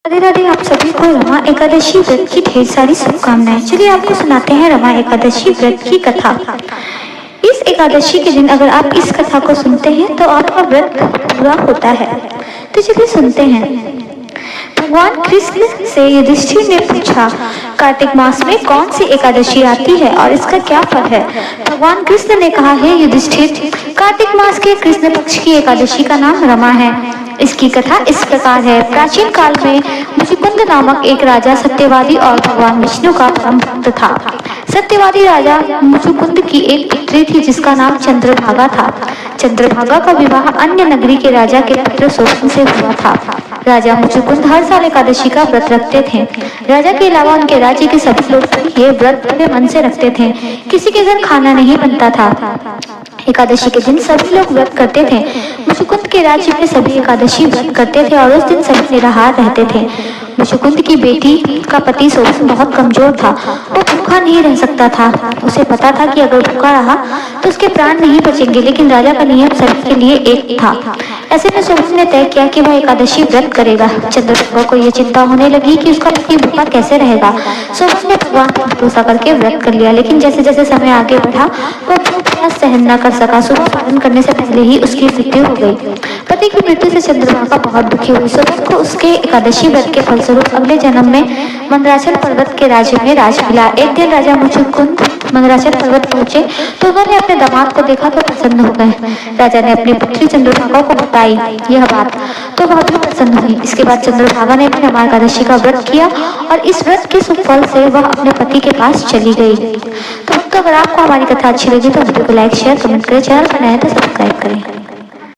राधे राधे। आप सभी को रमा एकादशी व्रत की ढेर सारी शुभकामनाएं। चलिए आपको सुनाते हैं रमा एकादशी व्रत की कथा। इस एकादशी के दिन अगर आप इस कथा को सुनते हैं तो आपका व्रत पूरा होता है। तो चलिए सुनते हैं। भगवान कृष्ण से युधिष्ठिर ने पूछा, कार्तिक मास में कौन सी एकादशी आती है और इसका क्या फल है? भगवान कृष्ण ने कहा, हे युधिष्ठिर, कार्तिक मास के कृष्ण पक्ष की एकादशी का नाम रमा है। इसकी कथा इस प्रकार है। प्राचीन काल में मुचुकुंद नामक एक राजा सत्यवादी और भगवान विष्णु का परम भक्त था। सत्यवादी राजा मुचुकुंद की एक पुत्री थी जिसका नाम चंद्रभागा था। चंद्रभागा का विवाह अन्य नगरी के राजा के पुत्र शोभन से हुआ था। राजा मुचुकुंद हर साल एकादशी का व्रत रखते थे। राजा के अलावा उनके राज्य के सभी लोग ये व्रत बड़े मन से रखते थे। किसी के घर खाना नहीं बनता था। एकादशी के दिन सभी लोग व्रत करते थे। मुचुकुंद के राज्य में सभी एकादशी व्रत करते थे और उस दिन सभी निराहार रहते थे। मुचुकुंद की बेटी का पति शोभन बहुत कमजोर था। वो भूखा नहीं रह सकता था। उसे पता था कि अगर भूखा रहा तो उसके प्राण नहीं बचेंगे, लेकिन राजा का नियम सभी के लिए एक था। ऐसे में शोभन ने तय किया कि वह एकादशी व्रत करेगा। चंद्रभागा को यह चिंता होने लगी कि उसका पति भूखा कैसे रहेगा। शोभन ने भगवान पर भरोसा करके व्रत कर लिया, लेकिन जैसे जैसे समय आगे बढ़ा वह भूख सहन न कर सका। सुबह पालन करने से पहले ही उसकी मृत्यु हो गई। पति की मृत्यु से चंद्रभागा बहुत दुखी हुई। शोभन को उसके एकादशी व्रत के फलस्वरूप अगले जन्म में मंदराचल पर्वत के राज्य में राज मिला। एक दिन राजा मुचुकुंद मंदराचल पर्वत पहुंचे तो उन्होंने अपने दामाद को देखा तो प्रसन्न हो गए। राजा ने अपनी पुत्री चंद्रभागा को बताई यह बात तो वह भी प्रसन्न हुई। इसके बाद चंद्रभागा ने भी रमा एकादशी का व्रत किया और इस व्रत के सुफल से वह अपने पति के पास चली गई। तो अगर आपको हमारी कथा अच्छी लगी तो वीडियो को लाइक शेयर कमेंट करें। चैनल पर नए तो सब्सक्राइब करें।